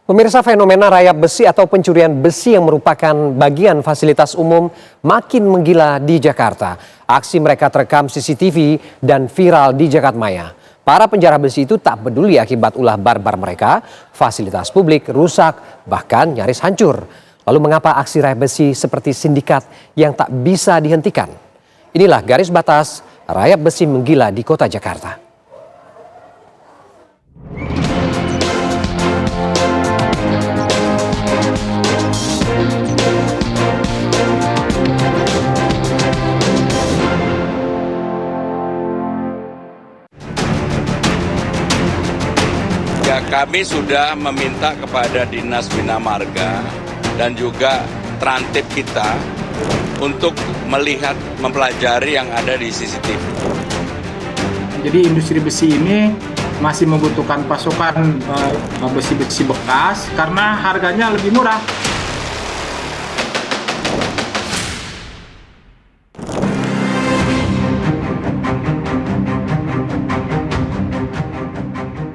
Pemirsa, fenomena rayap besi atau pencurian besi yang merupakan bagian fasilitas umum makin menggila di Jakarta. Aksi mereka terekam CCTV dan viral di Jagadmaya. Para penjara besi itu tak peduli akibat ulah barbar mereka, fasilitas publik rusak bahkan nyaris hancur. Lalu mengapa aksi rayap besi seperti sindikat yang tak bisa dihentikan? Inilah garis batas rayap besi menggila di kota Jakarta. Ya, kami sudah meminta kepada Dinas Bina Marga dan juga Trantip kita untuk melihat, mempelajari yang ada di CCTV. Jadi industri besi ini masih membutuhkan pasokan besi-besi bekas karena harganya lebih murah.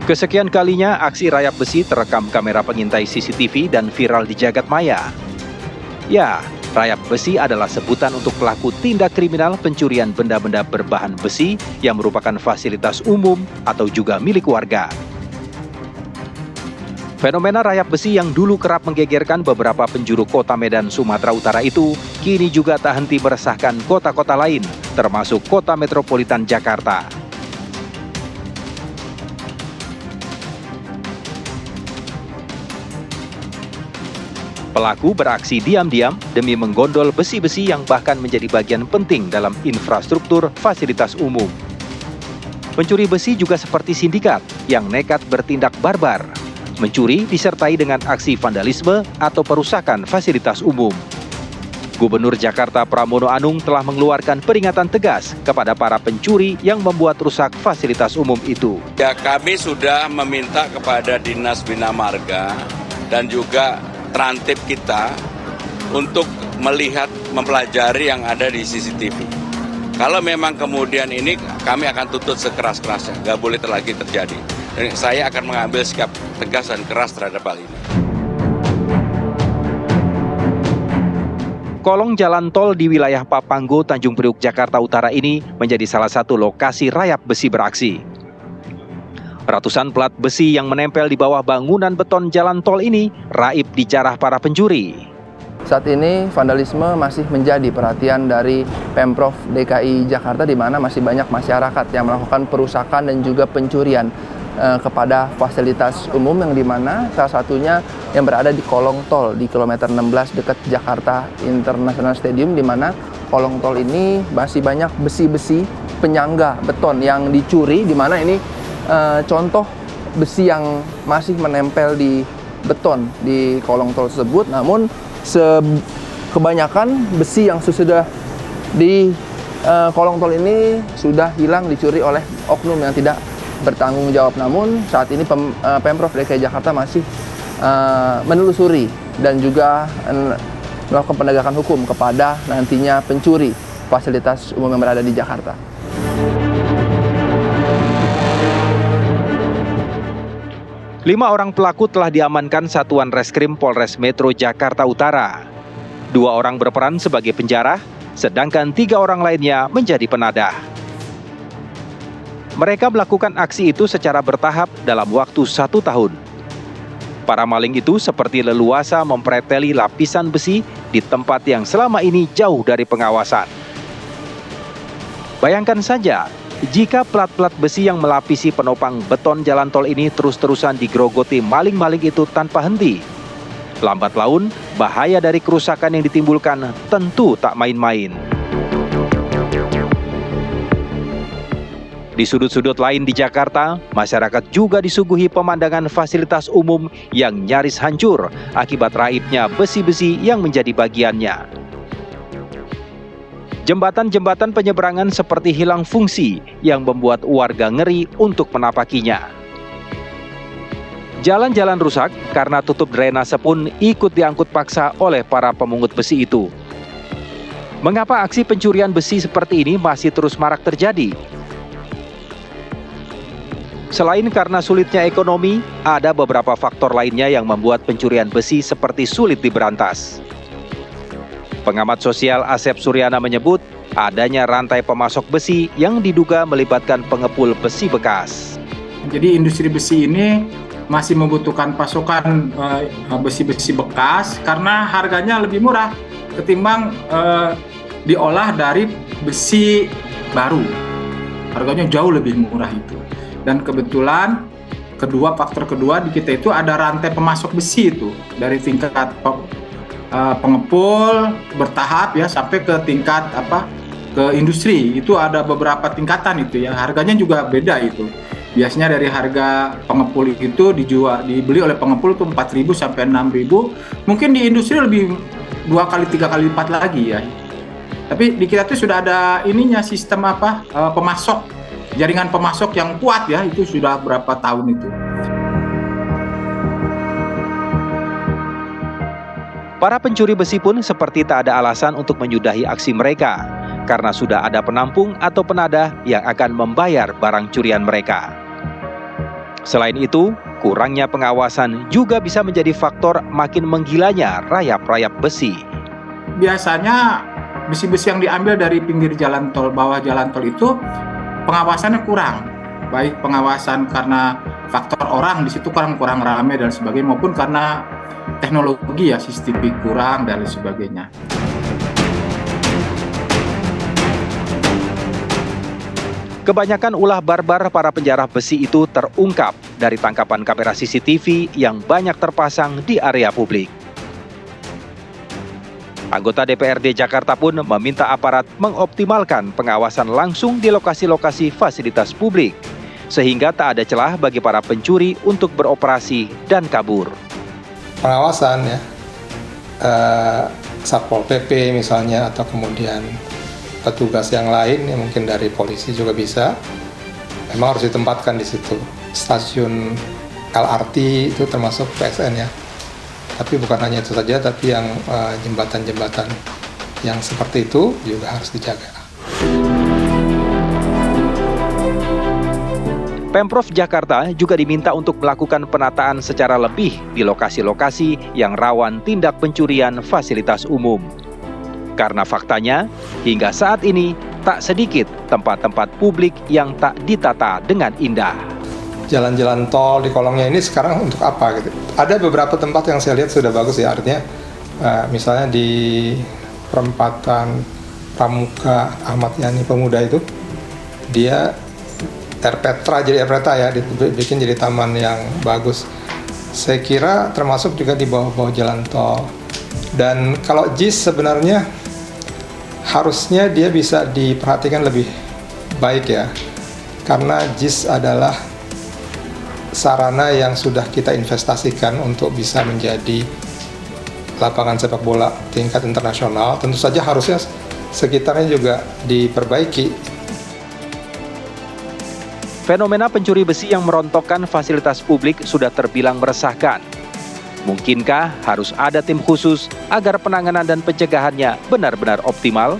Kesekian kalinya aksi rayap besi terekam kamera pengintai CCTV dan viral di Jagadmaya. Ya, rayap besi adalah sebutan untuk pelaku tindak kriminal pencurian benda-benda berbahan besi yang merupakan fasilitas umum atau juga milik warga. Fenomena rayap besi yang dulu kerap menggegerkan beberapa penjuru kota Medan, Sumatera Utara itu kini juga tak henti meresahkan kota-kota lain, termasuk kota metropolitan Jakarta. Pelaku beraksi diam-diam demi menggondol besi-besi yang bahkan menjadi bagian penting dalam infrastruktur fasilitas umum. Pencuri besi juga seperti sindikat yang nekat bertindak barbar. Mencuri disertai dengan aksi vandalisme atau perusakan fasilitas umum. Gubernur Jakarta Pramono Anung telah mengeluarkan peringatan tegas kepada para pencuri yang membuat rusak fasilitas umum itu. Ya, kami sudah meminta kepada Dinas Bina Marga dan juga Trantip kita untuk melihat, mempelajari yang ada di CCTV. Kalau memang kemudian ini kami akan tuntut sekeras-kerasnya, nggak boleh lagi terjadi. Dan saya akan mengambil sikap tegas dan keras terhadap hal ini. Kolong jalan tol di wilayah Papanggo, Tanjung Priuk, Jakarta Utara ini menjadi salah satu lokasi rayap besi beraksi. Ratusan plat besi yang menempel di bawah bangunan beton jalan tol ini raib dijarah para pencuri. Saat ini vandalisme masih menjadi perhatian dari Pemprov DKI Jakarta, di mana masih banyak masyarakat yang melakukan perusakan dan juga pencurian kepada fasilitas umum, yang dimana salah satunya yang berada di kolong tol di kilometer 16 dekat Jakarta International Stadium, di mana kolong tol ini masih banyak besi-besi penyangga beton yang dicuri, di mana ini contoh besi yang masih menempel di beton di kolong tol tersebut. Namun kebanyakan besi yang sudah di kolong tol ini sudah hilang, dicuri oleh oknum yang tidak bertanggung jawab. Namun saat ini Pemprov DKI Jakarta masih menelusuri dan juga melakukan penegakan hukum kepada nantinya pencuri fasilitas umum yang berada di Jakarta. Lima orang pelaku telah diamankan Satuan Reskrim Polres Metro Jakarta Utara. 2 orang berperan sebagai penjara, sedangkan 3 orang lainnya menjadi penadah. Mereka melakukan aksi itu secara bertahap dalam waktu 1 tahun. Para maling itu seperti leluasa mempreteli lapisan besi di tempat yang selama ini jauh dari pengawasan. Bayangkan saja, jika plat-plat besi yang melapisi penopang beton jalan tol ini terus-terusan digerogoti maling-maling itu tanpa henti. Lambat laun, bahaya dari kerusakan yang ditimbulkan tentu tak main-main. Di sudut-sudut lain di Jakarta, masyarakat juga disuguhi pemandangan fasilitas umum yang nyaris hancur akibat raibnya besi-besi yang menjadi bagiannya. Jembatan-jembatan penyeberangan seperti hilang fungsi yang membuat warga ngeri untuk menapakinya. Jalan-jalan rusak karena tutup drainase pun ikut diangkut paksa oleh para pemungut besi itu. Mengapa aksi pencurian besi seperti ini masih terus marak terjadi? Selain karena sulitnya ekonomi, ada beberapa faktor lainnya yang membuat pencurian besi seperti sulit diberantas. Pengamat sosial Asep Suryana menyebut adanya rantai pemasok besi yang diduga melibatkan pengepul besi bekas. Jadi industri besi ini masih membutuhkan pasokan besi-besi bekas karena harganya lebih murah ketimbang diolah dari besi baru. Harganya jauh lebih murah itu. Dan kebetulan faktor kedua di kita itu ada rantai pemasok besi itu dari tingkat pengepul bertahap ya sampai ke tingkat ke industri. Itu ada beberapa tingkatan itu ya. Harganya juga beda itu. Biasanya dari harga pengepul itu dibeli oleh pengepul itu 4.000 sampai 6.000. Mungkin di industri lebih 2 kali 3 kali lipat lagi ya. Tapi di kita tuh sudah ada sistem pemasok. Jaringan pemasok yang kuat ya, itu sudah berapa tahun itu. Para pencuri besi pun seperti tak ada alasan untuk menyudahi aksi mereka, karena sudah ada penampung atau penadah yang akan membayar barang curian mereka. Selain itu, kurangnya pengawasan juga bisa menjadi faktor makin menggilanya rayap-rayap besi. Biasanya besi-besi yang diambil dari pinggir jalan tol, bawah jalan tol itu pengawasannya kurang, baik pengawasan karena faktor orang di situ kurang ramai dan sebagainya, maupun karena teknologi ya, CCTV kurang dan sebagainya. Kebanyakan ulah barbar para penjara besi itu terungkap dari tangkapan kamera CCTV yang banyak terpasang di area publik. Anggota DPRD Jakarta pun meminta aparat mengoptimalkan pengawasan langsung di lokasi-lokasi fasilitas publik, sehingga tak ada celah bagi para pencuri untuk beroperasi dan kabur. Pengawasan ya, Satpol PP misalnya, atau kemudian petugas yang lain, ya mungkin dari polisi juga bisa, memang harus ditempatkan di situ. Stasiun LRT itu termasuk PSN ya. Tapi bukan hanya itu saja, tapi yang jembatan-jembatan yang seperti itu juga harus dijaga. Pemprov Jakarta juga diminta untuk melakukan penataan secara lebih di lokasi-lokasi yang rawan tindak pencurian fasilitas umum. Karena faktanya, hingga saat ini tak sedikit tempat-tempat publik yang tak ditata dengan indah. Jalan-jalan tol di kolongnya ini sekarang untuk apa gitu? Ada beberapa tempat yang saya lihat sudah bagus ya, artinya misalnya di perempatan Pramuka Ahmad Yani Pemuda itu, dia jadi Erpetra ya, dibikin jadi taman yang bagus. Saya kira termasuk juga di bawah-bawah jalan tol. Dan kalau JIS sebenarnya harusnya dia bisa diperhatikan lebih baik ya, karena JIS adalah sarana yang sudah kita investasikan untuk bisa menjadi lapangan sepak bola tingkat internasional. Tentu saja harusnya sekitarnya juga diperbaiki. Fenomena pencuri besi yang merontokkan fasilitas publik sudah terbilang meresahkan. Mungkinkah harus ada tim khusus agar penanganan dan pencegahannya benar-benar optimal?